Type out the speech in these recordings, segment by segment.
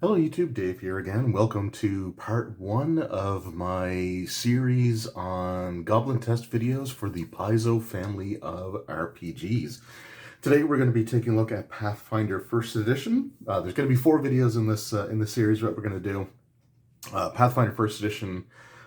Hello YouTube, Dave here again. Welcome to part one of my series on Goblin test videos for the Paizo family of RPGs. Today we're going to be taking a look at Pathfinder First Edition. There's going to be four videos in this series that we're going to do. Pathfinder First Edition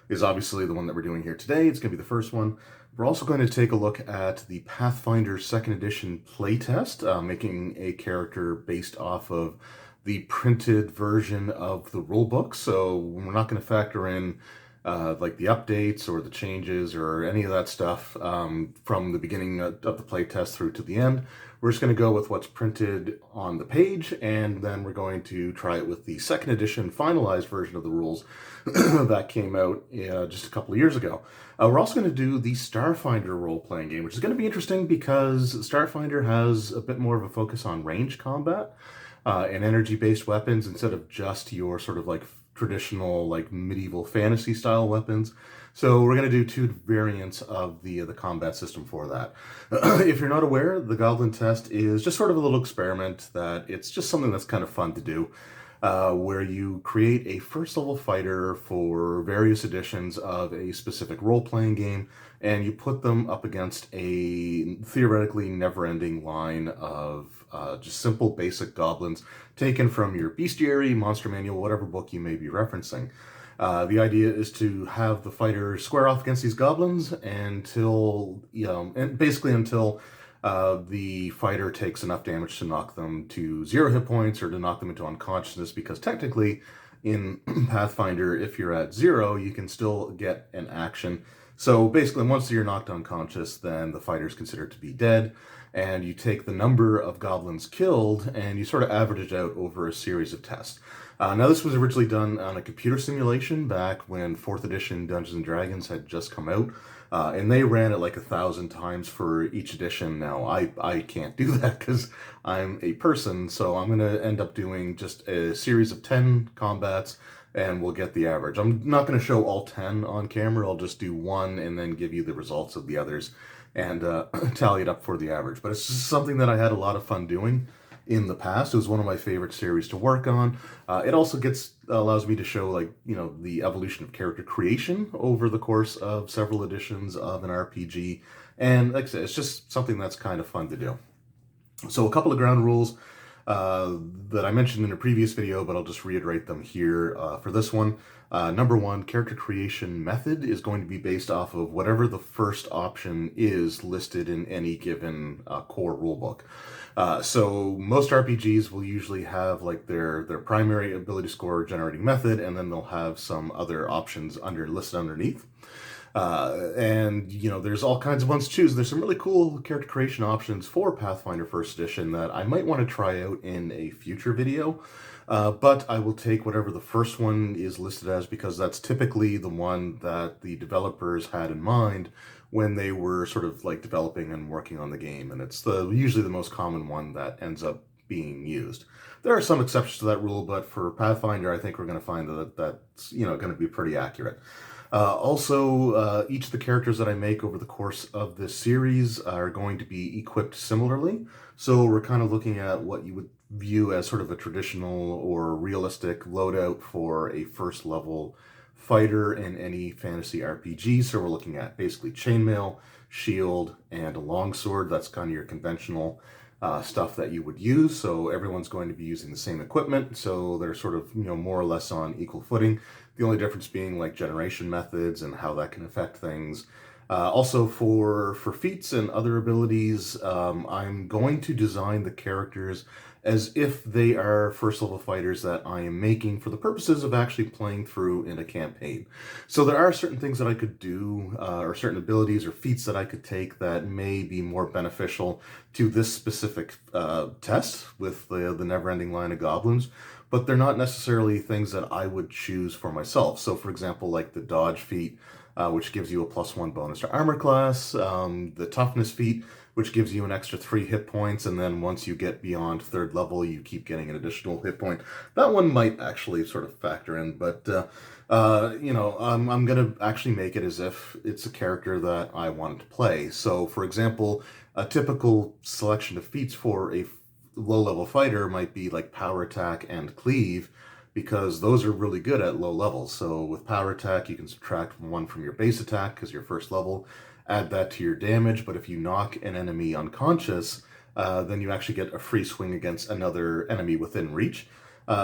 is obviously the one that we're doing here today. It's going to be the first one. We're also going to take a look at the Pathfinder Second Edition playtest, making a character based off of the printed version of the rulebook. So we're not going to factor in like the updates or the changes or any of that stuff from the beginning of the playtest through to the end. We're just going to go with what's printed on the page, and then we're going to try it with the second edition finalized version of the rules that came out just a couple of years ago. We're also going to do the Starfinder role-playing game, which is going to be interesting because Starfinder has a bit more of a focus on range combat and energy-based weapons instead of just your sort of like traditional like medieval fantasy style weapons. So we're going to do two variants of the combat system for that. If you're not aware, the Goblin test is just sort of a little experiment that it's just something that's kind of fun to do. Where you create a first level fighter for various editions of a specific role-playing game, and you put them up against a theoretically never-ending line of just simple basic goblins taken from your bestiary, monster manual, whatever book you may be referencing. The idea is to have the fighter square off against these goblins until, and basically until the fighter takes enough damage to knock them to 0 hit points or to knock them into unconsciousness, because technically in Pathfinder, if you're at 0, you can still get an action. So basically, once you're knocked unconscious, then the fighter is considered to be dead, and you take the number of goblins killed and you sort of average it out over a series of tests. Now, this was originally done on a computer simulation back when 4th edition Dungeons & Dragons had just come out, and they ran it like 1,000 times for each edition. Now, I can't do that because I'm a person, so I'm going to end up doing just a series of 10 combats, and we'll get the average. I'm not going to show all 10 on camera. I'll just do one and then give you the results of the others and tally it up for the average. But it's just something that I had a lot of fun doing in the past. It was one of my favorite series to work on. It also allows me to show the evolution of character creation over the course of several editions of an RPG. And like I said, it's just something that's kind of fun to do. So a couple of ground rules that I mentioned in a previous video, but I'll just reiterate them here for this one. Number one, character creation method is going to be based off of whatever the first option is listed in any given core rulebook. So most RPGs will usually have like their primary ability score generating method, and then they'll have some other options listed underneath. And there's all kinds of ones to choose. There's some really cool character creation options for Pathfinder First Edition that I might want to try out in a future video. But I will take whatever the first one is listed as, because that's typically the one that the developers had in mind when they were sort of like developing and working on the game. And it's usually the most common one that ends up being used. There are some exceptions to that rule, but for Pathfinder, I think we're going to find that that's going to be pretty accurate. Also, each of the characters that I make over the course of this series are going to be equipped similarly. So we're kind of looking at what you would view as sort of a traditional or realistic loadout for a first level fighter in any fantasy RPG. So we're looking at basically chainmail, shield, and a longsword. That's kind of your conventional stuff that you would use. So everyone's going to be using the same equipment, so they're sort of more or less on equal footing. The only difference being like generation methods and how that can affect things. Also for feats and other abilities, I'm going to design the characters as if they are first level fighters that I am making for the purposes of actually playing through in a campaign. So there are certain things that I could do, or certain abilities or feats that I could take that may be more beneficial to this specific test with the never-ending line of goblins, but they're not necessarily things that I would choose for myself. So for example, like the dodge feat, which gives you a +1 bonus to armor class, the toughness feat, which gives you an extra 3 hit points, and then once you get beyond 3rd level, you keep getting an additional hit point. That one might actually sort of factor in, but I'm going to actually make it as if it's a character that I want to play. So for example, a typical selection of feats for a low-level fighter might be like power attack and cleave, because those are really good at low levels. So with power attack, you can subtract 1 from your base attack because you're first level, add that to your damage, but if you knock an enemy unconscious, then you actually get a free swing against another enemy within reach.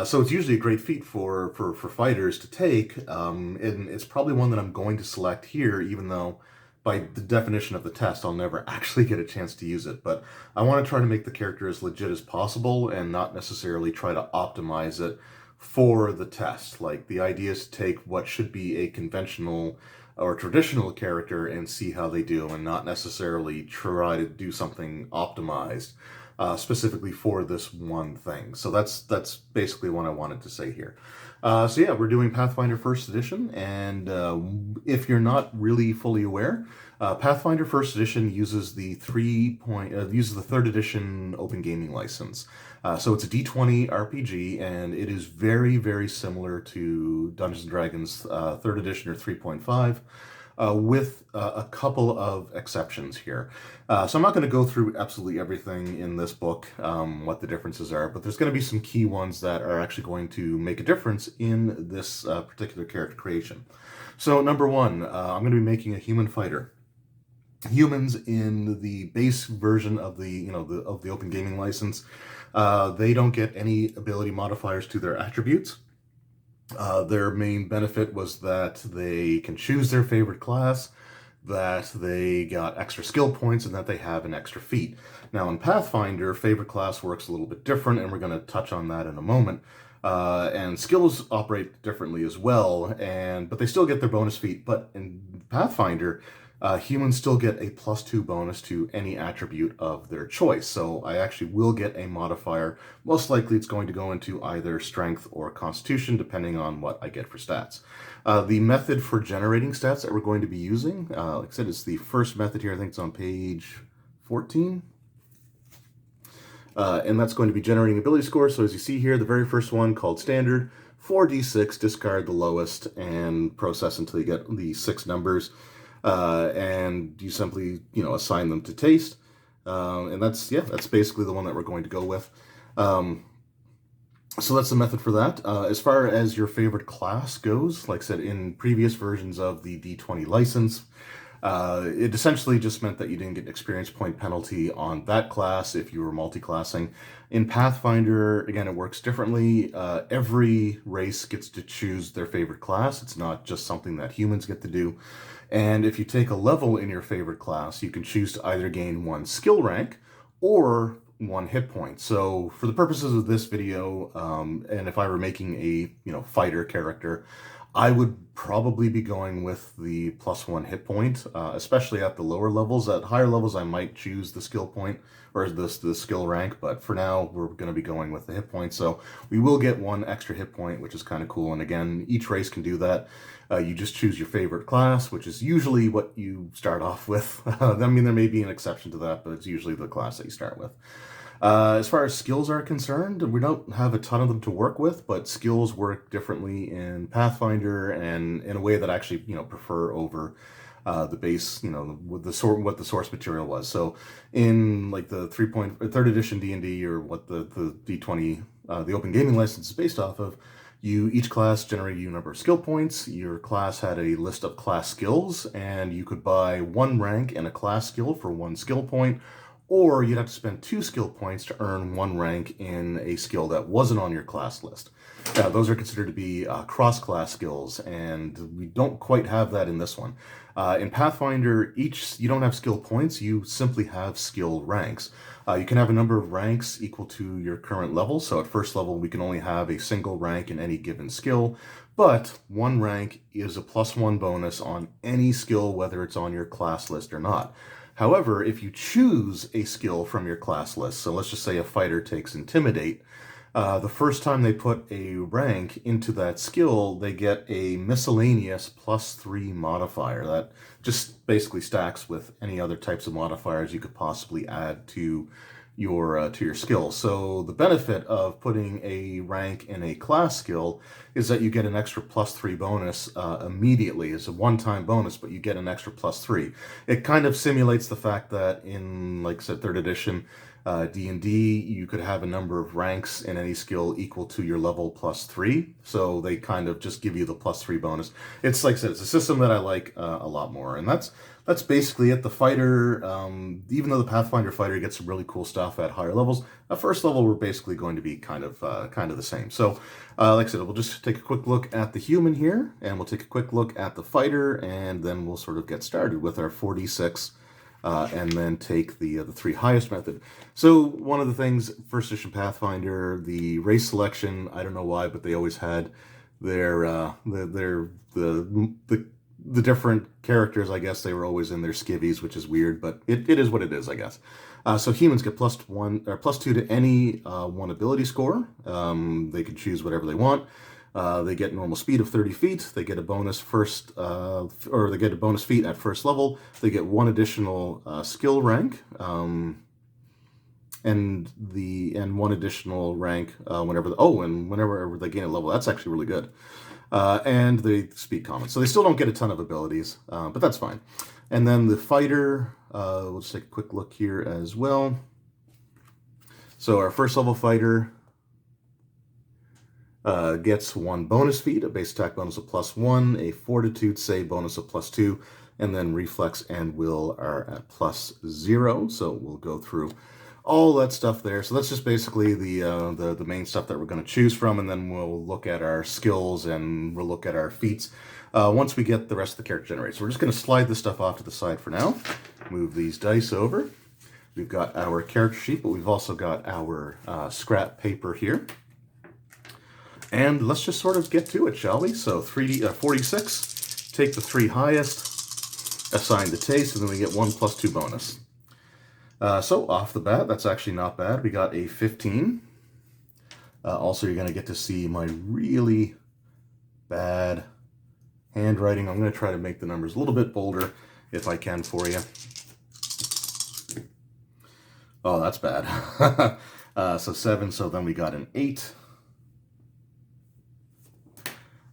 So it's usually a great feat for fighters to take, and it's probably one that I'm going to select here, even though by the definition of the test, I'll never actually get a chance to use it. But I want to try to make the character as legit as possible and not necessarily try to optimize it for the test. Like, the idea is to take what should be a conventional or traditional character and see how they do, and not necessarily try to do something optimized specifically for this one thing. So that's basically what I wanted to say here. So yeah, we're doing Pathfinder First Edition, and if you're not really fully aware, Pathfinder First Edition uses the third edition open gaming license. So it's a D20 RPG, and it is very, very similar to Dungeons & Dragons third edition or 3.5. With a couple of exceptions here. So I'm not going to go through absolutely everything in this book, what the differences are, but there's going to be some key ones that are actually going to make a difference in this particular character creation. So number one, I'm going to be making a human fighter. Humans in the base version of the open gaming license, they don't get any ability modifiers to their attributes. Their main benefit was that they can choose their favorite class, that they got extra skill points, and that they have an extra feat. Now in Pathfinder, favorite class works a little bit different, and we're going to touch on that in a moment. And skills operate differently as well, but they still get their bonus feat. But in Pathfinder, humans still get a +2 bonus to any attribute of their choice. So I actually will get a modifier. Most likely it's going to go into either strength or constitution, depending on what I get for stats. The method for generating stats that we're going to be using, like I said, it's the first method here. I think it's on page 14. And that's going to be generating ability score. So as you see here, the very first one, called standard, 4d6, discard the lowest and process until you get the 6 numbers. And you simply, assign them to taste. And that's basically the one that we're going to go with. So that's the method for that. As far as your favorite class goes, like I said, in previous versions of the D20 license, it essentially just meant that you didn't get an experience point penalty on that class if you were multi-classing. In Pathfinder, again, it works differently. Every race gets to choose their favorite class. It's not just something that humans get to do. And if you take a level in your favorite class, you can choose to either gain 1 skill rank or 1 hit point. So for the purposes of this video, and if I were making a fighter character, I would probably be going with the +1 hit point, especially at the lower levels. At higher levels, I might choose the skill point or the skill rank, but for now, we're going to be going with the hit point. So we will get 1 extra hit point, which is kind of cool. And again, each race can do that. You just choose your favorite class, which is usually what you start off with. I mean, there may be an exception to that, but it's usually the class that you start with. As far as skills are concerned, we don't have a ton of them to work with, but skills work differently in Pathfinder and in a way that I actually, prefer over the base, with what the source material was. So in like the 3rd edition D&D, or what the D20, the open gaming license is based off of, each class generated a number of skill points. Your class had a list of class skills, and you could buy 1 rank in a class skill for 1 skill point, or you'd have to spend 2 skill points to earn 1 rank in a skill that wasn't on your class list. Now, those are considered to be cross-class skills, and we don't quite have that in this one. In Pathfinder, you don't have skill points, you simply have skill ranks. You can have a number of ranks equal to your current level. So at first level, we can only have a single rank in any given skill, but 1 rank is a +1 bonus on any skill, whether it's on your class list or not. However, if you choose a skill from your class list, so let's just say a fighter takes Intimidate, the first time they put a rank into that skill, they get a miscellaneous +3 modifier that just basically stacks with any other types of modifiers you could possibly add to your skill. So the benefit of putting a rank in a class skill is that you get an extra +3 bonus immediately. It's a one-time bonus, but you get an extra +3. It kind of simulates the fact that in, like I said, 3rd edition, D&D, you could have a number of ranks in any skill equal to your level +3. So they kind of just give you the +3 bonus. It's like I said, it's a system that I like a lot more. And that's basically it. The fighter, even though the Pathfinder fighter gets some really cool stuff at higher levels, at first level we're basically going to be kind of the same. So like I said, we'll just take a quick look at the human here, and we'll take a quick look at the fighter, and then we'll sort of get started with our 4d6. And then take the 3 highest method. So one of the things, first edition Pathfinder, the race selection, I don't know why, but they always had their the different characters. I guess they were always in their skivvies, which is weird, but it is what it is, I guess. So humans get +1 or +2 to any one ability score. They can choose whatever they want. They get normal speed of 30 feet. They get a bonus or they get a bonus feat at first level. They get 1 additional skill rank, and 1 additional rank whenever they gain a level. That's actually really good. And they speak common, so they still don't get a ton of abilities, but that's fine. And then the fighter, we'll just take a quick look here as well. So our first level fighter gets 1 bonus feat, a base attack bonus of +1, a fortitude save bonus of +2, and then reflex and will are at +0. So we'll go through all that stuff there. So that's just basically the main stuff that we're going to choose from, and then we'll look at our skills and we'll look at our feats once we get the rest of the character generated. So we're just going to slide this stuff off to the side for now. Move these dice over. We've got our character sheet, but we've also got our scrap paper here. And let's just sort of get to it, shall we? So 46, take the 3 highest, assign the taste, and then we get 1 +2 bonus. So off the bat, that's actually not bad. We got a 15. Also, you're going to get to see my really bad handwriting. I'm going to try to make the numbers a little bit bolder if I can for you. Oh, that's bad. So 7, so then we got an 8.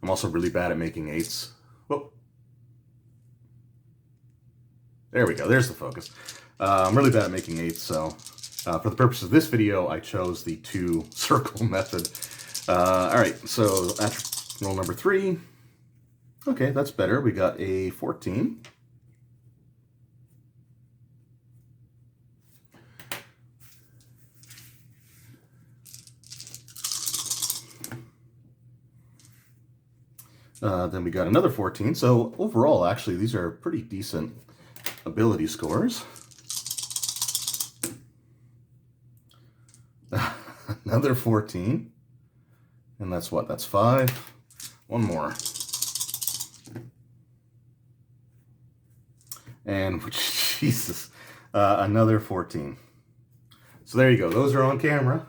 I'm also really bad at making 8s. Whoop. There we go. There's the focus. I'm really bad at making 8s, so for the purpose of this video, I chose the 2 circle method. All right, so roll number 3. Okay, that's better. We got a 14. Then we got another 14. So overall, actually, these are pretty decent ability scores. Another 14. And that's what? That's 5. One more. And, Jesus, another 14. So there you go. Those are on camera.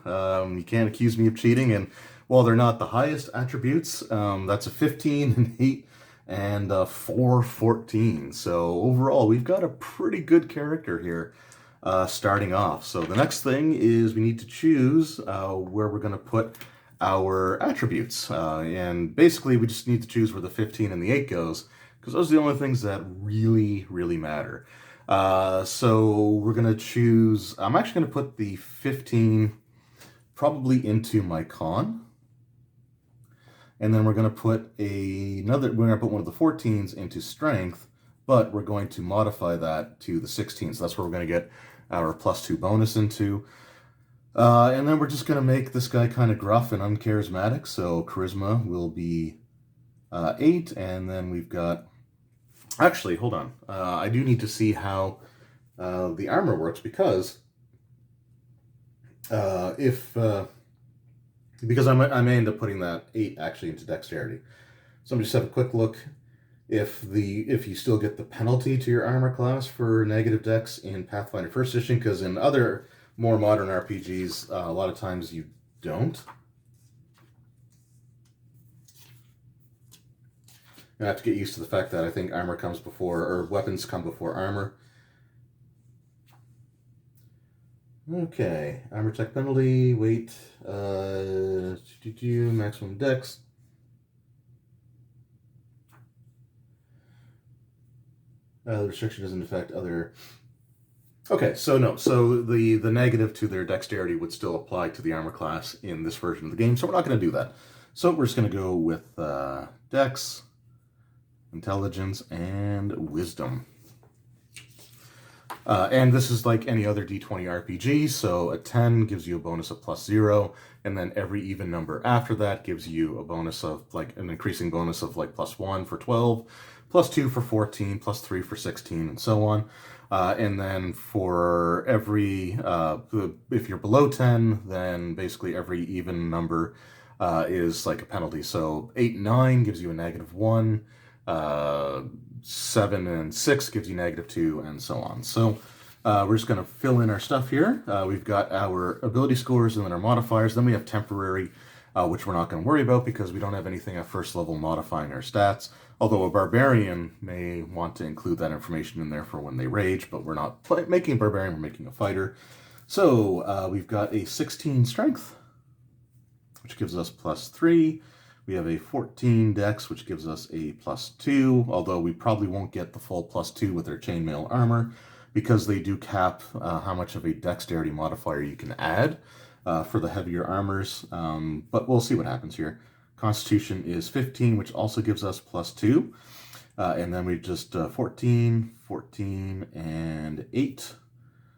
You can't accuse me of cheating. And while they're not the highest attributes, that's a 15, an 8, and a 4, 14. So overall, we've got a pretty good character here starting off. So the next thing is we need to choose where we're going to put our attributes. And basically, we just need to choose where the 15 and the 8 goes, because those are the only things that really, really matter. So we're going to choose, I'm actually going to put the 15 probably into my con. And then we're going to put we're going to put one of the 14s into strength, but we're going to modify that to the 16. So that's where we're going to get our +2 bonus into. And then we're just going to make this guy kind of gruff and uncharismatic. So charisma will be 8. And then we've got, actually, hold on. I do need to see how the armor works, because because I may end up putting that 8 actually into dexterity. So I'm just have a quick look if you still get the penalty to your armor class for negative dex in Pathfinder 1st edition, because in other more modern RPGs, a lot of times you don't. I have to get used to the fact that I think armor comes before, or weapons come before armor. Okay, armor check penalty, weight, maximum dex. The restriction doesn't affect other Okay, so no, so the negative to their dexterity would still apply to the armor class in this version of the game, so we're not going to do that. So we're just going to go with dex, intelligence, and wisdom. And this is like any other D20 RPG, so a 10 gives you a bonus of +0, and then every even number after that gives you a bonus of, like, an increasing bonus of, like, +1 for 12, +2 for 14, +3 for 16, and so on. And then for every, if you're below 10, then basically every even number is like a penalty. So 8 and 9 gives you a -1, 7 and 6 gives you -2, and so on. So we're just going to fill in our stuff here. We've got our ability scores and then our modifiers. Then we have temporary, which we're not going to worry about because we don't have anything at first level modifying our stats. Although a barbarian may want to include that information in there for when they rage, but we're not making a barbarian, we're making a fighter. So we've got a 16 strength, which gives us +3. We have a 14 dex, which gives us a +2, although we probably won't get the full +2 with their chainmail armor because they do cap how much of a dexterity modifier you can add for the heavier armors, but we'll see what happens here. Constitution is 15, which also gives us +2. And then we just 14, 14, and 8.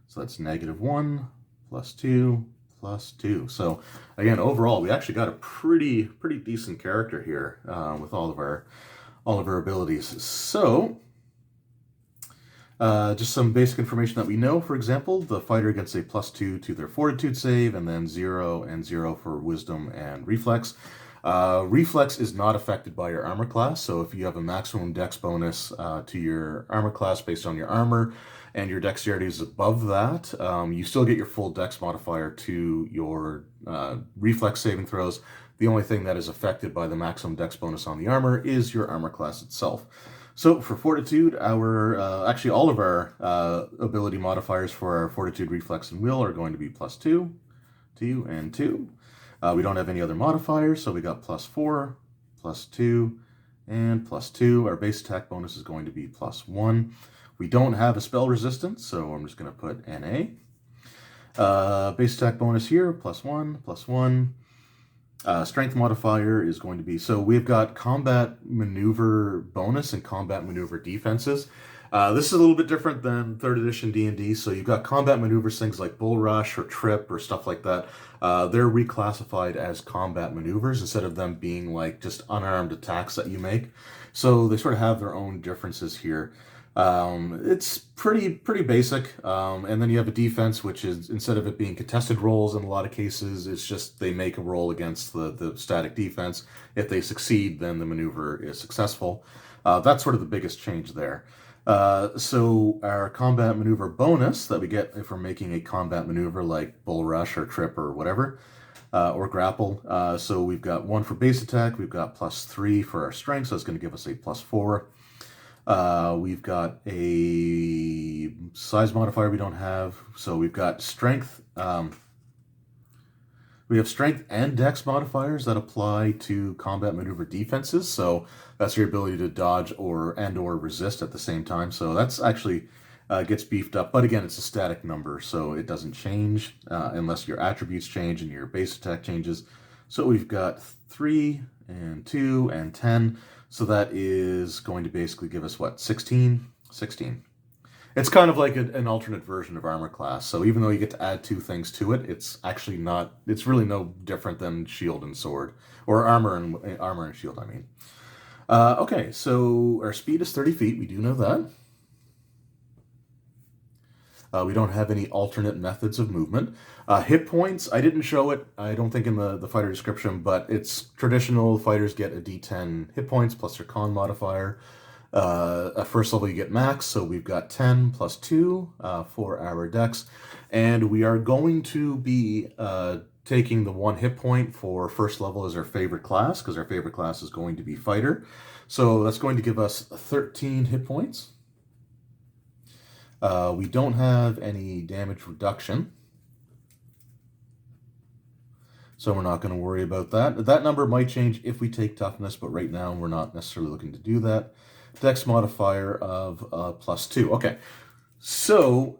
So that's -1, +2, +2. So again, overall, we actually got a pretty decent character here with all of our abilities. So just some basic information that we know. For example, the fighter gets a +2 to their fortitude save, and then 0 and 0 for wisdom and reflex. Reflex is not affected by your armor class, so if you have a maximum dex bonus to your armor class based on your armor, and your dexterity is above that, you still get your full dex modifier to your reflex saving throws. The only thing that is affected by the maximum dex bonus on the armor is your armor class itself. So for fortitude, actually all of our ability modifiers for our fortitude, reflex, and will are going to be +2, 2, and 2. We don't have any other modifiers, so we got +4, +2, and +2. Our base attack bonus is going to be +1. We don't have a spell resistance, so I'm just going to put NA. Base attack bonus here, +1, +1. Strength modifier is going to be, so we've got combat maneuver bonus and combat maneuver defenses. This is a little bit different than 3rd edition D&D, so you've got combat maneuvers, things like bull rush or trip or stuff like that. They're reclassified as combat maneuvers instead of them being like just unarmed attacks that you make. So they sort of have their own differences here. It's pretty basic. And then you have a defense, which is, instead of it being contested rolls in a lot of cases, it's just they make a roll against the static defense. If they succeed, then the maneuver is successful. That's sort of the biggest change there. So our combat maneuver bonus that we get if we're making a combat maneuver like bull rush or trip or whatever, or grapple. So we've got 1 for base attack, we've got +3 for our strength, so it's going to give us a +4. We've got a size modifier we don't have, so we've got strength. We have strength and dex modifiers that apply to combat maneuver defenses, so that's your ability to dodge or resist at the same time. So that's actually gets beefed up, but again, it's a static number, so it doesn't change unless your attributes change and your base attack changes. So we've got 3 and 2 and 10, so that is going to basically give us what, 16? 16. It's kind of like an alternate version of armor class. So even though you get to add 2 things to it, it's actually not, it's really no different than shield and sword, or armor and shield, I mean. Okay, so our speed is 30 feet. We do know that. We don't have any alternate methods of movement. Hit points, I didn't show it, I don't think, in the fighter description, but it's traditional. Fighters get a d10 hit points plus their con modifier. At first level you get max, so we've got 10 plus 2 for our dex, and we are going to be taking the 1 hit point for first level as our favorite class, because our favorite class is going to be fighter. So that's going to give us 13 hit points. We don't have any damage reduction, so we're not going to worry about that. That number might change if we take toughness, but right now we're not necessarily looking to do that. Dex modifier of +2. Okay, So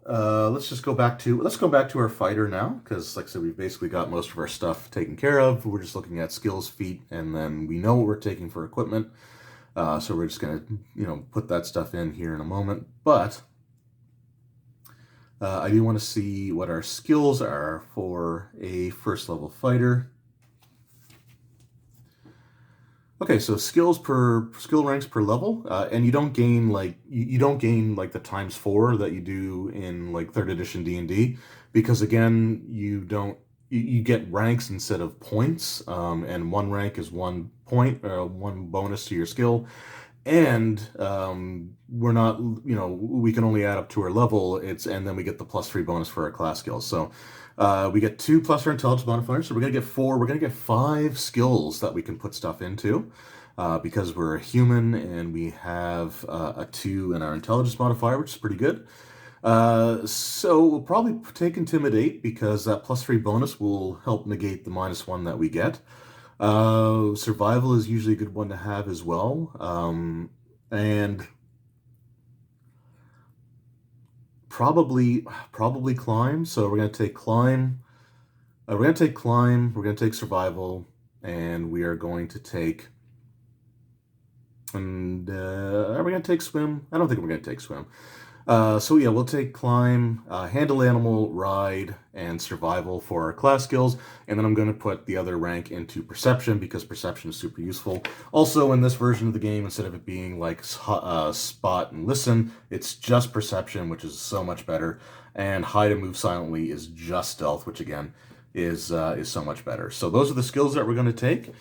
let's go back to our fighter now, because like I said, we've basically got most of our stuff taken care of. We're just looking at skills, feat, and then we know what we're taking for equipment. So we're just gonna, put that stuff in here in a moment. But I do want to see what our skills are for a first level fighter. Okay, so skill ranks per level, and you don't gain you don't gain like the ×4 that you do in like third edition D&D, because again you get ranks instead of points, and one rank is 1 point, one bonus to your skill, and we're not, we can only add up to our level. And then we get the +3 bonus for our class skills. So we get 2 plus our intelligence modifier, so we're gonna get 4. We're gonna get 5 skills that we can put stuff into, because we're a human and we have a 2 in our intelligence modifier, which is pretty good. So we'll probably take Intimidate, because that +3 bonus will help negate the -1 that we get. Survival is usually a good one to have as well. And probably climb. So we're going to take climb. We're going to take climb. We're going to take survival, and we are going to take. And are we going to take swim? I don't think we're going to take swim. So yeah, we'll take climb, handle animal, ride, and survival for our class skills, and then I'm going to put the other rank into perception, because perception is super useful. Also, in this version of the game, instead of it being like spot and listen, it's just perception, which is so much better, and hide and move silently is just stealth, which again is so much better. So those are the skills that we're going to take.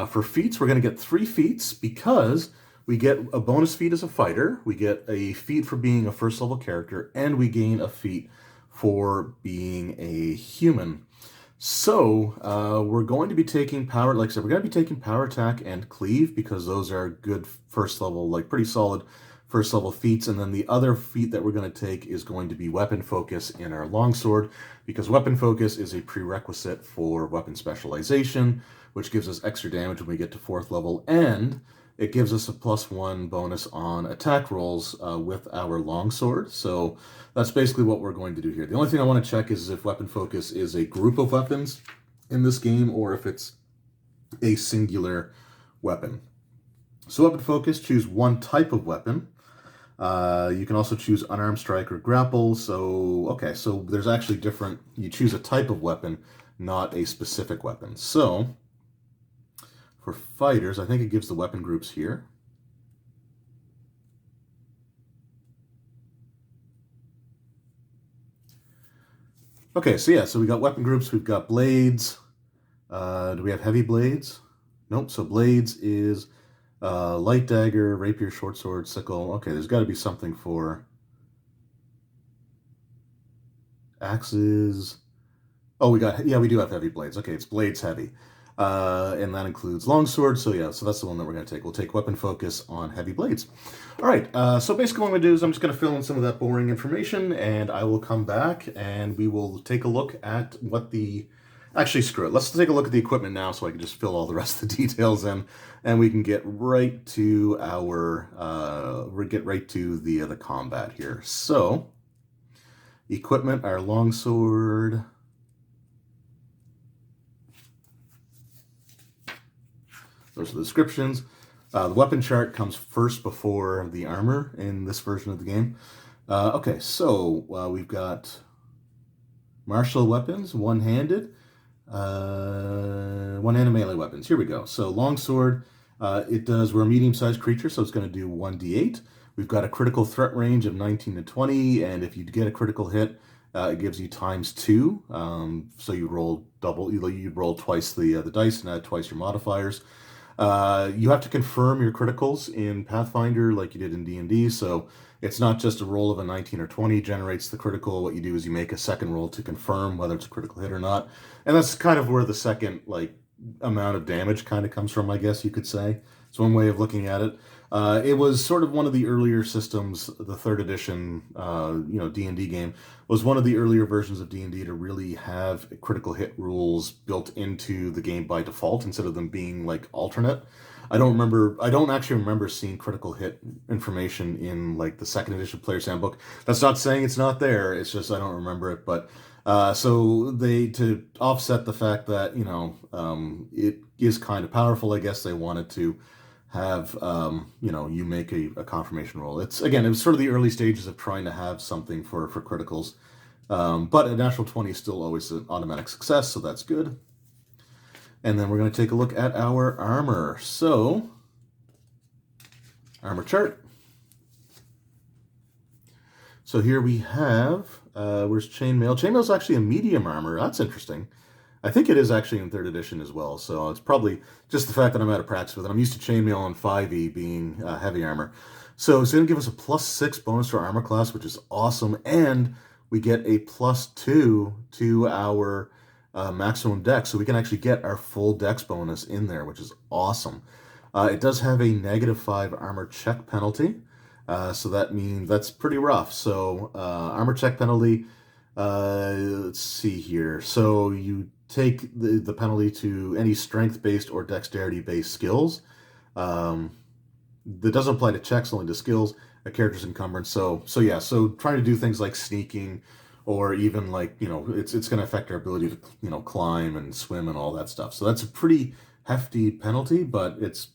For feats, we're going to get 3 feats, because we get a bonus feat as a fighter, we get a feat for being a first level character, and we gain a feat for being a human. So we're going to be taking power, like I said, we're going to be taking power attack and cleave, because those are good first level, like pretty solid first level feats. And then the other feat that we're going to take is going to be weapon focus in our longsword, because weapon focus is a prerequisite for weapon specialization, which gives us extra damage when we get to 4th level, and it gives us a +1 bonus on attack rolls with our longsword. So that's basically what we're going to do here. The only thing I want to check is if weapon focus is a group of weapons in this game, or if it's a singular weapon. So weapon focus, choose one type of weapon. You can also choose unarmed strike or grapple. So, okay, so there's actually different, you choose a type of weapon, not a specific weapon. So for fighters, I think it gives the weapon groups here. Okay, so yeah, so we got weapon groups, we've got blades. Do we have heavy blades? Nope, so blades is light dagger, rapier, short sword, sickle. Okay, there's got to be something for axes. Oh, we do have heavy blades. Okay, it's blades heavy. And that includes longsword. So yeah, so that's the one that we're going to take. We'll take weapon focus on heavy blades. All right, so basically what I'm going to do is I'm just going to fill in some of that boring information, and I will come back and we will take a look at what the... Actually, screw it. Let's take a look at the equipment now, so I can just fill all the rest of the details in, and we can get right to our the combat here. So, equipment, our longsword. Those are the descriptions. The weapon chart comes first before the armor in this version of the game. Okay, so we've got martial weapons, one-handed. One-handed melee weapons. Here we go. So longsword, we're a medium-sized creature, so it's going to do 1d8. We've got a critical threat range of 19 to 20, and if you get a critical hit, it gives you ×2. So you roll double. You'd roll twice the dice and add twice your modifiers. You have to confirm your criticals in Pathfinder like you did in D&D, so it's not just a roll of a 19 or 20 generates the critical. What you do is you make a second roll to confirm whether it's a critical hit or not. And that's kind of where the second amount of damage kind of comes from, I guess you could say. It's one way of looking at it. It was sort of one of the earlier systems. The third edition, D&D game was one of the earlier versions of D&D to really have critical hit rules built into the game by default instead of them being like alternate. I don't actually remember seeing critical hit information in like the second edition Player's Handbook. That's not saying it's not there. It's just I don't remember it. But so they, to offset the fact that it is kind of powerful, I guess they wanted to have you make a confirmation roll. It was sort of the early stages of trying to have something for criticals. But a natural 20 is still always an automatic success, so that's good. And then we're going to take a look at our armor. So, armor chart. So here we have, where's Chainmail? Chainmail's actually a medium armor. That's interesting. I think it is actually in 3rd edition as well, so it's probably just the fact that I'm out of practice with it. I'm used to Chainmail on 5e being heavy armor. So it's going to give us a +6 bonus to our armor class, which is awesome, and we get a +2 to our maximum dex, so we can actually get our full dex bonus in there, which is awesome. It does have a -5 armor check penalty, so that means that's pretty rough. So armor check penalty, let's see here. So you take the penalty to any strength-based or dexterity-based skills. That doesn't apply to checks, only to skills, a character's encumbrance. So trying to do things like sneaking, or even like, it's going to affect our ability to, climb and swim and all that stuff. So that's a pretty hefty penalty, but it's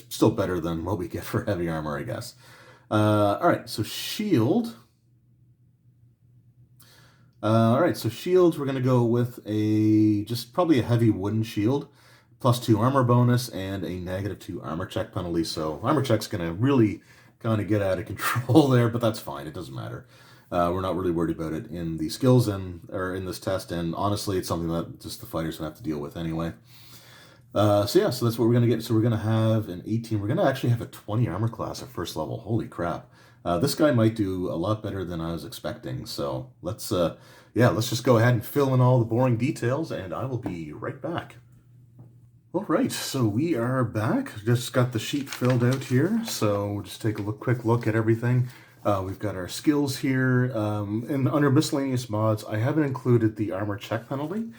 still better than what we get for heavy armor, I guess. All right, so shield. All right, so shields, we're going to go with probably a heavy wooden shield, +2 armor bonus, and a -2 armor check penalty. So armor check's going to really kind of get out of control there, but that's fine. It doesn't matter. We're not really worried about it in the skills or in this test, and honestly, it's something that just the fighters have to deal with anyway. So that's what we're going to get. So we're going to have an 18. We're going to actually have a 20 armor class at first level. Holy crap. This guy might do a lot better than I was expecting. So let's just go ahead and fill in all the boring details, and I will be right back. All right, so we are back. Just got the sheet filled out here. So we'll just take a quick look at everything. We've got our skills here, and under miscellaneous mods, I haven't included the armor check penalty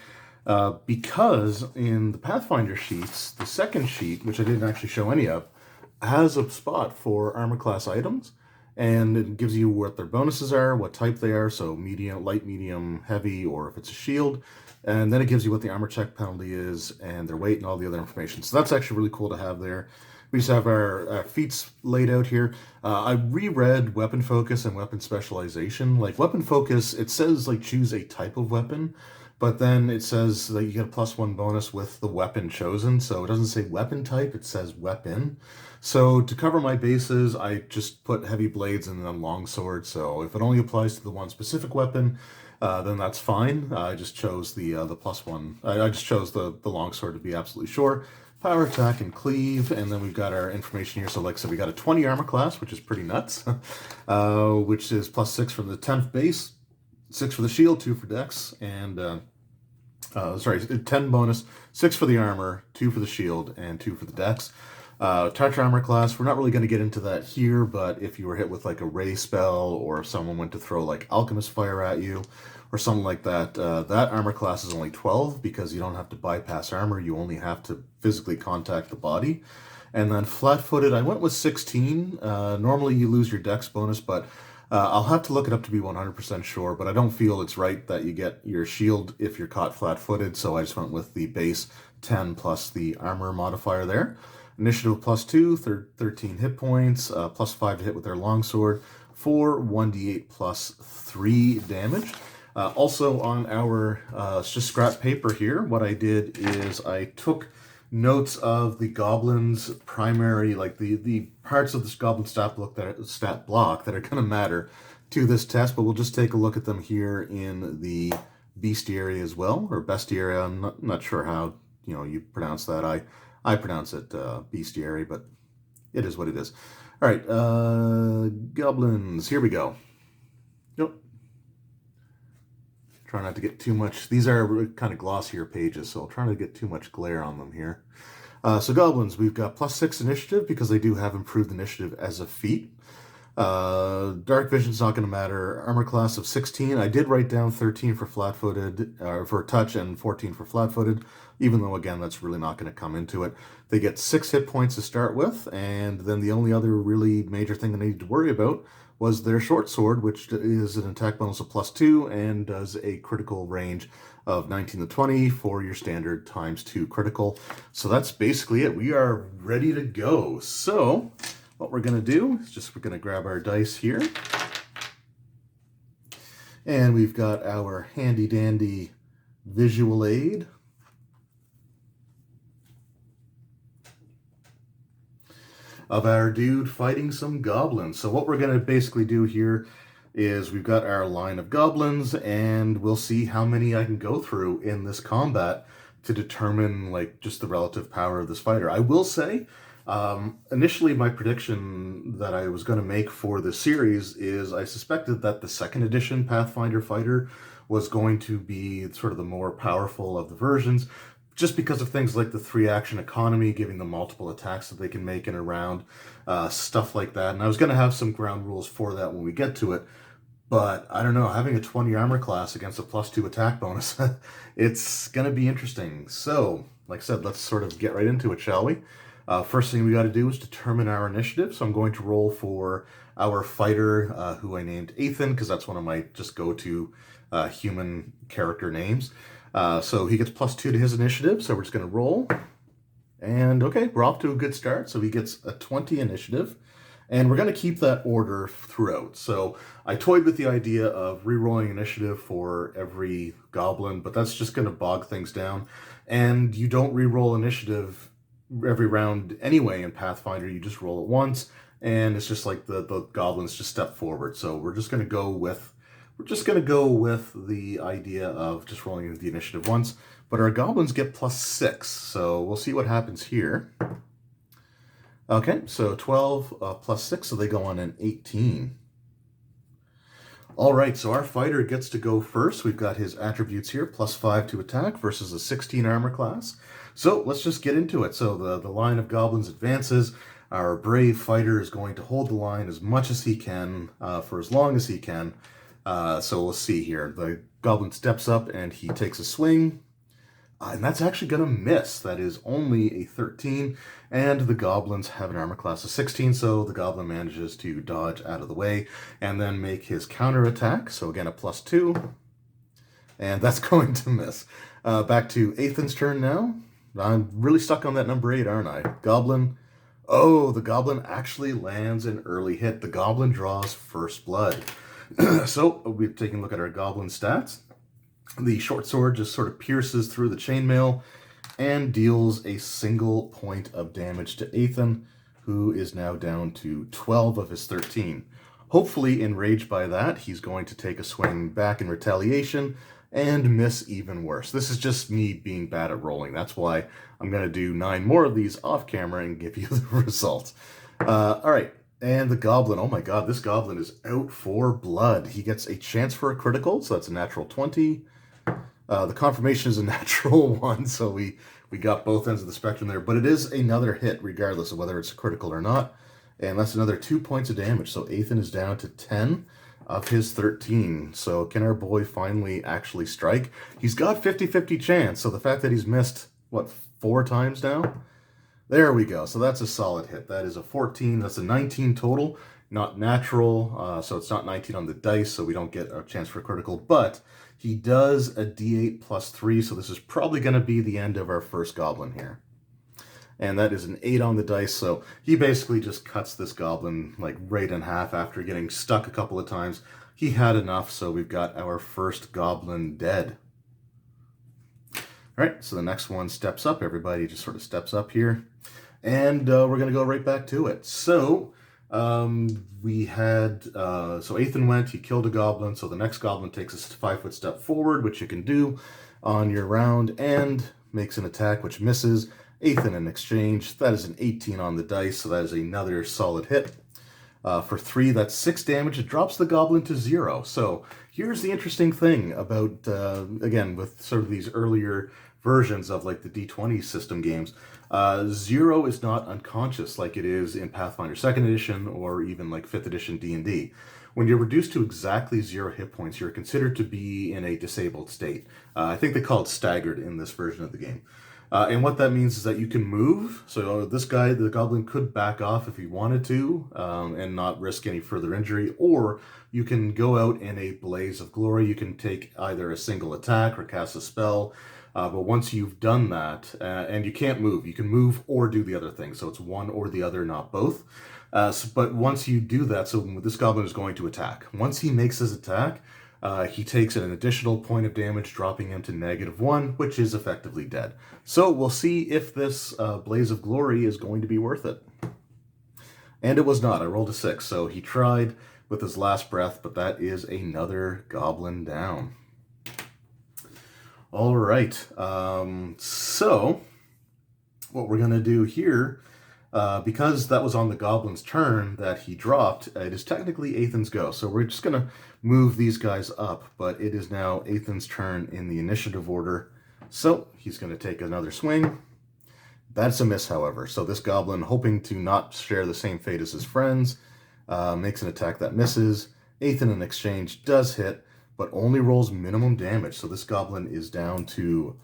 because in the Pathfinder sheets, the second sheet, which I didn't actually show any of, has a spot for armor class items, and it gives you what their bonuses are, what type they are, so medium, light, medium, heavy, or if it's a shield, and then it gives you what the armor check penalty is and their weight and all the other information. So that's actually really cool to have there. We just have our feats laid out here. I reread weapon focus and weapon specialization. Like weapon focus, it says like choose a type of weapon, but then it says that you get a +1 bonus with the weapon chosen. So it doesn't say weapon type, it says weapon. So to cover my bases, I just put heavy blades and then longsword. So if it only applies to the one specific weapon, then that's fine. I just chose the +1. I just chose the longsword to be absolutely sure. Power, attack, and cleave, and then we've got our information here. So like I said, we got a 20 armor class, which is pretty nuts, which is +6 from the 10th base, 6 for the shield, 2 for dex, and 10 bonus, 6 for the armor, 2 for the shield, and 2 for the dex. Touch armor class, we're not really going to get into that here, but if you were hit with like a ray spell, or if someone went to throw like alchemist fire at you, or something like that, that armor class is only 12 because you don't have to bypass armor, you only have to physically contact the body. And then flat-footed, I went with 16. Normally you lose your dex bonus, but I'll have to look it up to be 100% sure, but I don't feel it's right that you get your shield if you're caught flat-footed, so I just went with the base 10 plus the armor modifier there. Initiative +2, 13 hit points, +5 to hit with their longsword, 4 1d8 +3 damage. Also on our just scrap paper here, what I did is I took notes of the goblin's primary, like the parts of this goblin stat block that are going to matter to this test, but we'll just take a look at them here in the bestiary as well, or bestiary. I'm not sure how you pronounce that. I pronounce it bestiary, but it is what it is. All right, goblins. Here we go. Yep. Try not to get too much. These are kind of glossier pages, so I'll try not to get too much glare on them here. So goblins, we've got +6 initiative because they do have improved initiative as a feat. Dark vision's not going to matter. Armor class of 16. I did write down 13 for flat-footed, for touch, and 14 for flat-footed, even though, again, that's really not going to come into it. They get 6 hit points to start with, and then the only other really major thing they need to worry about was their short sword, which is an attack bonus of +2 and does a critical range of 19 to 20 for your standard ×2 critical. So that's basically it. We are ready to go. So what we're going to do is we're going to grab our dice here. And we've got our handy dandy visual aid. Of our dude fighting some goblins. So what we're going to basically do here is we've got our line of goblins, and we'll see how many I can go through in this combat to determine like just the relative power of this fighter. I will say, initially my prediction that I was going to make for this series is I suspected that the second edition Pathfinder fighter was going to be sort of the more powerful of the versions, just because of things like the 3-action economy, giving them multiple attacks that they can make in a round, stuff like that. And I was going to have some ground rules for that when we get to it. But I don't know, having a 20 armor class against a +2 attack bonus, it's going to be interesting. So, like I said, let's sort of get right into it, shall we? First thing we got to do is determine our initiative. So I'm going to roll for our fighter, who I named Ethan, because that's one of my just go-to human character names. So he gets +2 to his initiative, so we're just going to roll. And okay, we're off to a good start. So he gets a 20 initiative, and we're going to keep that order throughout. So I toyed with the idea of re-rolling initiative for every goblin, but that's just going to bog things down. And you don't re-roll initiative every round anyway in Pathfinder. You just roll it once, and it's just like the goblins just step forward. So we're just going to go with the idea of just rolling the initiative once, but our goblins get +6, so we'll see what happens here. Okay, so 12 +6, so they go on an 18. All right, so our fighter gets to go first. We've got his attributes here, +5 to attack versus a 16 armor class. So let's just get into it. So the line of goblins advances. Our brave fighter is going to hold the line as much as he can for as long as he can. So we'll see here. The goblin steps up and he takes a swing. And that's actually going to miss. That is only a 13. And the goblins have an armor class of 16, so the goblin manages to dodge out of the way and then make his counter attack. So again, a +2. And that's going to miss. Back to Ethan's turn now. I'm really stuck on that number 8, aren't I? Goblin. Oh, the goblin actually lands an early hit. The goblin draws first blood. So we're taking a look at our goblin stats. The short sword just sort of pierces through the chainmail and deals a single point of damage to Ethan, who is now down to 12 of his 13. Hopefully, enraged by that, he's going to take a swing back in retaliation and miss even worse. This is just me being bad at rolling. That's why I'm going to do 9 more of these off camera and give you the result. All right. And the goblin, oh my god, this goblin is out for blood. He gets a chance for a critical, so that's a natural 20. The confirmation is a natural 1, so we got both ends of the spectrum there. But it is another hit, regardless of whether it's critical or not. And that's another 2 points of damage. So Ethan is down to 10 of his 13. So can our boy finally actually strike? He's got 50-50 chance, so the fact that he's missed, what, 4 times now? There we go. So that's a solid hit. That is a 14. That's a 19 total. Not natural, so it's not 19 on the dice, so we don't get a chance for a critical. But he does a d8 +3, so this is probably going to be the end of our first goblin here. And that is an 8 on the dice, so he basically just cuts this goblin like right in half after getting stuck a couple of times. He had enough, so we've got our first goblin dead. All right, so the next one steps up. Everybody just sort of steps up here. And we're going to go right back to it. So we had, so Ethan went, he killed a goblin. So the next goblin takes a 5-foot step forward, which you can do on your round, and makes an attack, which misses. Ethan in exchange, that is an 18 on the dice. So that is another solid hit. For 3, that's 6 damage. It drops the goblin to 0. So here's the interesting thing about, again, with sort of these earlier versions of like the D20 system games, 0 is not unconscious like it is in Pathfinder 2nd edition or even like 5th edition D&D. When you're reduced to exactly 0 hit points, you're considered to be in a disabled state. I think they call it staggered in this version of the game. And what that means is that you can move. So this guy, the goblin, could back off if he wanted to and not risk any further injury. Or you can go out in a blaze of glory. You can take either a single attack or cast a spell. But once you've done that, and you can't move, you can move or do the other thing. So it's one or the other, not both. But once you do that, so this goblin is going to attack. Once he makes his attack, he takes an additional point of damage, dropping him to -1, which is effectively dead. So we'll see if this Blaze of Glory is going to be worth it. And it was not. I rolled a 6, so he tried with his last breath, but that is another goblin down. All right, so what we're going to do here, because that was on the goblin's turn that he dropped, it is technically Ethan's go. So we're just going to move these guys up, but it is now Ethan's turn in the initiative order. So he's going to take another swing. That's a miss, however. So this goblin, hoping to not share the same fate as his friends, makes an attack that misses. Ethan, in exchange, does hit, but only rolls minimum damage. So this goblin is down to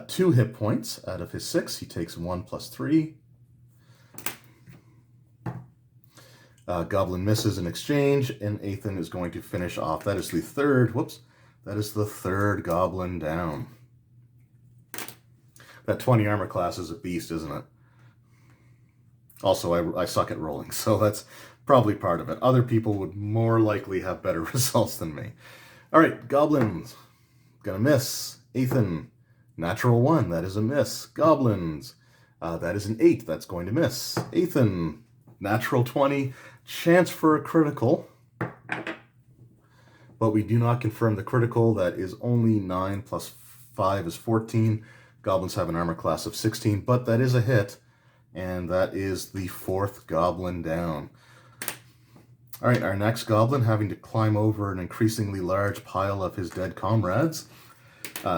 2 hit points out of his 6. He takes 1 plus 3. Goblin misses in exchange, and Ethan is going to finish off. That is the third, that is the third goblin down. That 20 armor class is a beast, isn't it? Also, I suck at rolling, so that's probably part of it. Other people would more likely have better results than me. All right, goblins, gonna miss. Ethan, natural 1, that is a miss. Goblins, that is an 8, that's going to miss. Ethan, natural 20, chance for a critical, but we do not confirm the critical. That is only 9 plus 5 is 14. Goblins have an armor class of 16, but that is a hit, and that is the 4th goblin down. All right, our next goblin, having to climb over an increasingly large pile of his dead comrades,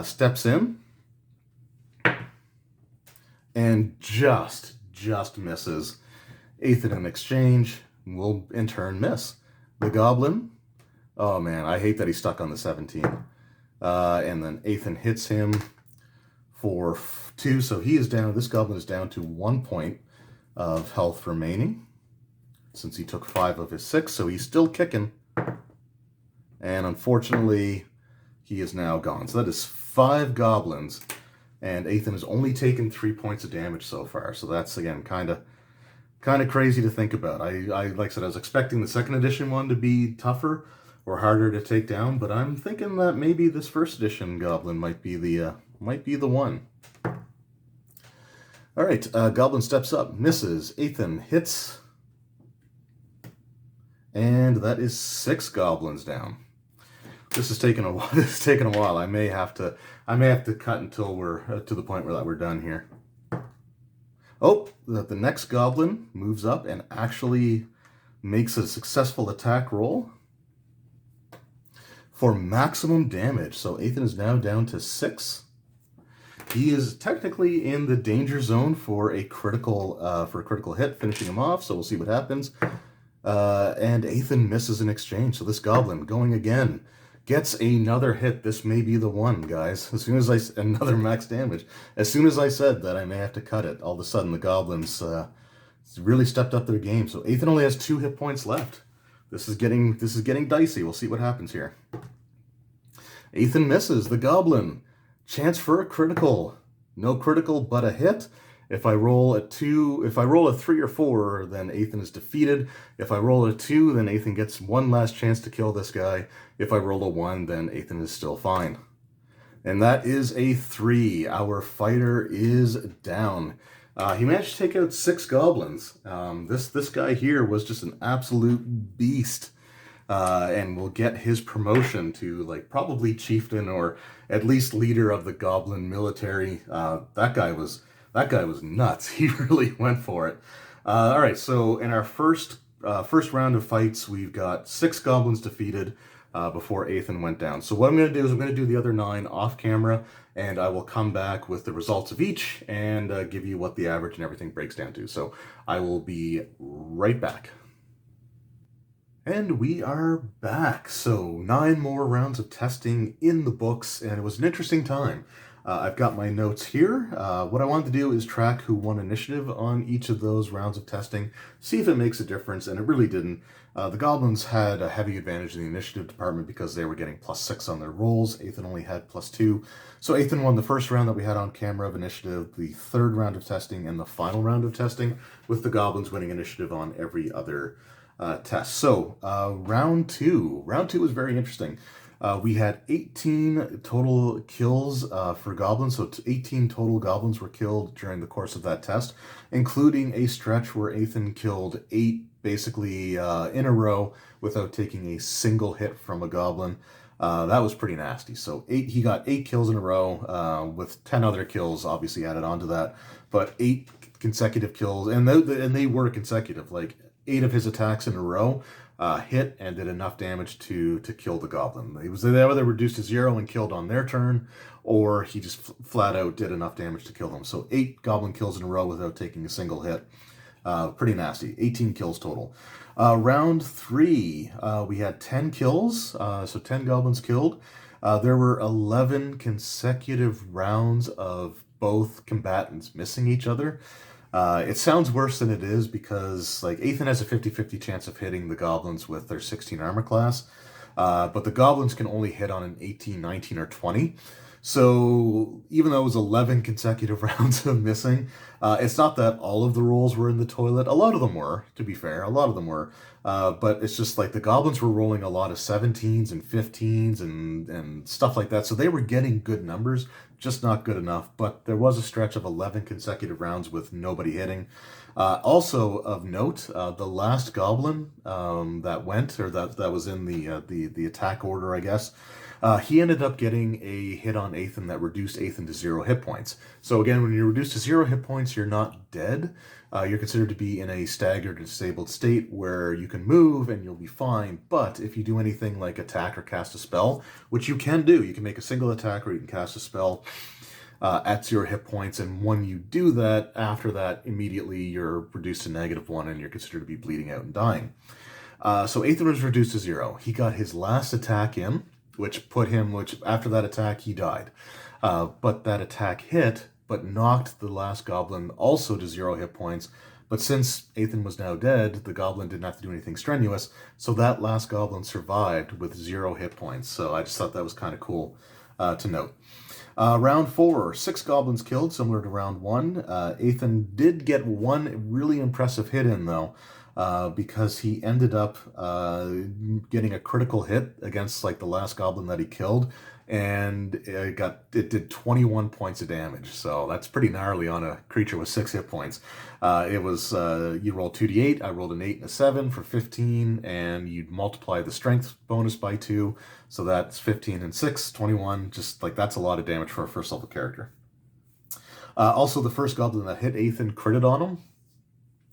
steps in and just misses. Ethan, in exchange, will in turn miss. The goblin, oh man, I hate that he's stuck on the 17. And then Ethan hits him for 2, so he is down. This goblin is down to 1 point of health remaining, since he took 5 of his 6, so he's still kicking. And unfortunately, he is now gone. So that is 5 goblins, and Ethan has only taken 3 points of damage so far. So that's, again, kind of crazy to think about. I like I said, I was expecting the 2nd edition one to be tougher or harder to take down, but I'm thinking that maybe this 1st edition goblin might be the one. All right, goblin steps up, misses. Ethan hits, and that is 6 goblins down. This is taking a while. This is taking a while. I may have to cut until we're to the point where we're done here. Oh, the next goblin moves up and actually makes a successful attack roll for maximum damage. So Ethan is now down to 6. He is technically in the danger zone for a critical hit, finishing him off. So we'll see what happens. And Ethan misses in exchange. So this goblin, going again, gets another hit. This may be the one, guys. As soon as another max damage. As soon as I said that I may have to cut it, all of a sudden the goblins really stepped up their game. So Ethan only has 2 hit points left. This is getting dicey. We'll see what happens here. Ethan misses. The goblin, chance for a critical. No critical, but a hit. If I roll a 3 or 4, then Ethan is defeated. If I roll a 2, then Ethan gets one last chance to kill this guy. If I roll a 1, then Ethan is still fine. And that is a 3. Our fighter is down. He managed to take out 6 goblins. This guy here was just an absolute beast. And will get his promotion to like probably chieftain or at least leader of the goblin military. That guy was nuts. He really went for it. All right, so in our first round of fights, we've got 6 goblins defeated, before Ethan went down. So what I'm going to do is I'm going to do the other 9 off camera, and I will come back with the results of each and give you what the average and everything breaks down to. So I will be right back. And we are back. So 9 more rounds of testing in the books, and it was an interesting time. I've got my notes here. What I wanted to do is track who won initiative on each of those rounds of testing, see if it makes a difference, and it really didn't. The Goblins had a heavy advantage in the initiative department because they were getting +6 on their rolls. Ethan only had +2. So Ethan won the first round that we had on camera of initiative, the third round of testing, and the final round of testing, with the Goblins winning initiative on every other test. So round two was very interesting. We had 18 total kills for goblins, so 18 total goblins were killed during the course of that test, including a stretch where Ethan killed 8 basically in a row without taking a single hit from a goblin. That was pretty nasty. So he got 8 kills in a row with 10 other kills obviously added onto that, but 8 consecutive kills, and they were consecutive. Like 8 of his attacks in a row hit and did enough damage to kill the goblin. They either reduced to 0 and killed on their turn, or he just flat out did enough damage to kill them. So 8 goblin kills in a row without taking a single hit. Pretty nasty. 18 kills total. Round 3, we had 10 kills, so 10 goblins killed. There were 11 consecutive rounds of both combatants missing each other. It sounds worse than it is because, like, Ethan has a 50-50 chance of hitting the goblins with their 16 armor class, but the goblins can only hit on an 18, 19, or 20. So even though it was 11 consecutive rounds of missing, it's not that all of the rolls were in the toilet. A lot of them were, to be fair. A lot of them were. But it's just like the goblins were rolling a lot of 17s and 15s and stuff like that. So they were getting good numbers, just not good enough. But there was a stretch of 11 consecutive rounds with nobody hitting. Also of note, the last goblin that went, or that was in the attack order, I guess, he ended up getting a hit on Ethan that reduced Ethan to 0 hit points. So again, when you're reduced to 0 hit points, you're not dead. You're considered to be in a staggered or disabled state where you can move and you'll be fine. But if you do anything like attack or cast a spell, which you can do, you can make a single attack or you can cast a spell at 0 hit points. And when you do that, after that, immediately you're reduced to -1 and you're considered to be bleeding out and dying. So Ethan was reduced to 0. He got his last attack in, which after that attack, he died. But that attack hit, but knocked the last goblin also to 0 hit points. But since Ethan was now dead, the goblin didn't have to do anything strenuous, so that last goblin survived with 0 hit points. So I just thought that was kind of cool to note. Round 4, 6 goblins killed, similar to round 1. Ethan did get one really impressive hit in, though. Because he ended up getting a critical hit against like the last goblin that he killed, and it did 21 points of damage. So that's pretty gnarly on a creature with 6 hit points. It was you roll 2d8. I rolled an 8 and a 7 for 15, and you'd multiply the strength bonus by 2, so that's 15 and 6, 21. Just like that's a lot of damage for a first level character. Also, the first goblin that hit Ethan critted on him.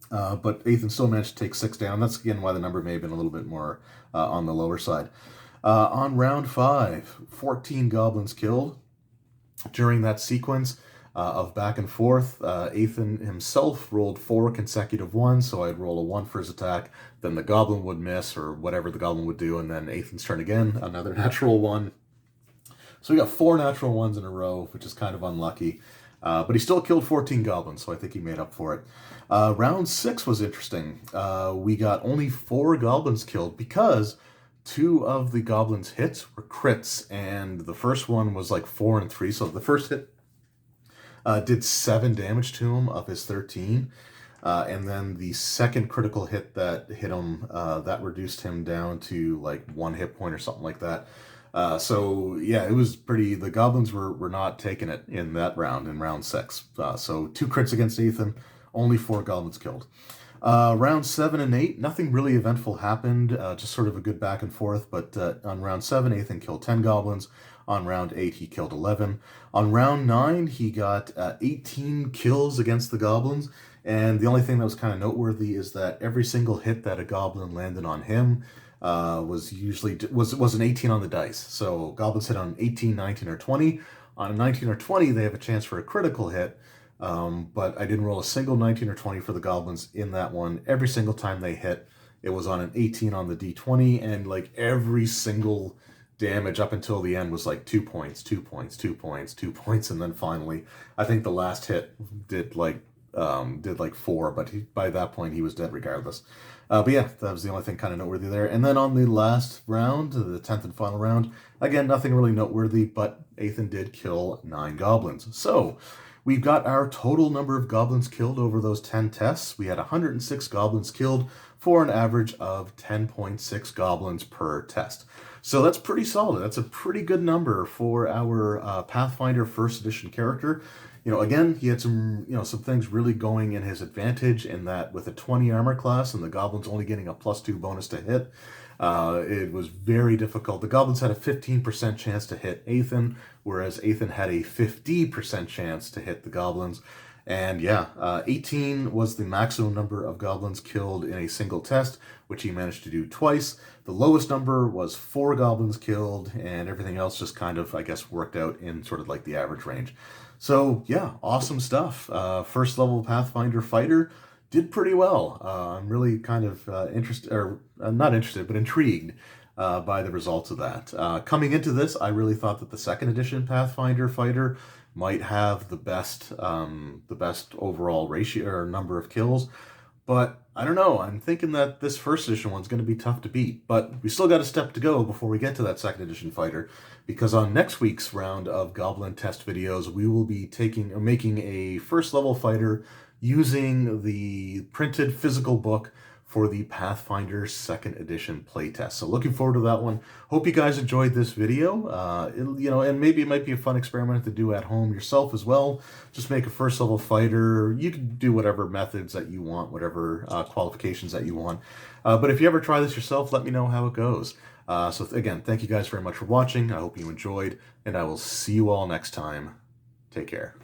But Ethan still managed to take 6 down. That's, again, why the number may have been a little bit more on the lower side. On round 5, 14 goblins killed. During that sequence of back and forth, Ethan himself rolled 4 consecutive ones, so I'd roll a 1 for his attack, then the goblin would miss, or whatever the goblin would do, and then Ethan's turn again, another natural 1. So we got 4 natural 1s in a row, which is kind of unlucky. But he still killed 14 goblins, so I think he made up for it. Round 6 was interesting. We got only 4 goblins killed because 2 of the goblins' hits were crits, and the first one was like 4 and 3. So the first hit did 7 damage to him of his 13. And then the second critical hit that hit him, that reduced him down to like 1 hit point or something like that. So yeah, it was pretty. The goblins were not taking it in that round, in round 6. So 2 crits against Ethan, only 4 goblins killed. Round 7 and 8, nothing really eventful happened, just sort of a good back and forth. But on round 7, Ethan killed 10 goblins. On round 8, he killed 11. On round 9, he got 18 kills against the goblins. And the only thing that was kind of noteworthy is that every single hit that a goblin landed on him, was an 18 on the dice. So goblins hit on 18, 19, or 20. On a 19 or 20, they have a chance for a critical hit. But I didn't roll a single 19 or 20 for the goblins in that one. Every single time they hit, it was on an 18 on the d20, and like every single damage up until the end was like 2 points, 2 points, 2 points, 2 points, and then finally, I think the last hit did like 4, but by that point he was dead regardless. But yeah, that was the only thing kind of noteworthy there. And then on the last round, the 10th and final round, again, nothing really noteworthy, but Ethan did kill 9 goblins. So we've got our total number of goblins killed over those 10 tests. We had 106 goblins killed for an average of 10.6 goblins per test. So that's pretty solid. That's a pretty good number for our Pathfinder first edition character. Again, he had some things really going in his advantage in that with a 20 armor class and the goblins only getting a +2 bonus to hit, it was very difficult. The goblins had a 15% chance to hit Ethan, whereas Ethan had a 50% chance to hit the goblins. And yeah, 18 was the maximum number of goblins killed in a single test, which he managed to do twice. The lowest number was 4 goblins killed, and everything else just kind of, I guess, worked out in sort of like the average range. So yeah, awesome stuff. First level Pathfinder fighter did pretty well. I'm really kind of interested, or not interested, but intrigued by the results of that. Coming into this, I really thought that the second edition Pathfinder fighter might have the best overall ratio or number of kills, but I don't know. I'm thinking that this first edition one's going to be tough to beat, but we still got a step to go before we get to that second edition fighter, because on next week's round of Goblin test videos, we will be making a first level fighter using the printed physical book for the Pathfinder 2nd Edition playtest. So looking forward to that one. Hope you guys enjoyed this video. And maybe it might be a fun experiment to do at home yourself as well. Just make a first level fighter. You can do whatever methods that you want, whatever qualifications that you want. But if you ever try this yourself, let me know how it goes. So again, thank you guys very much for watching. I hope you enjoyed, and I will see you all next time. Take care.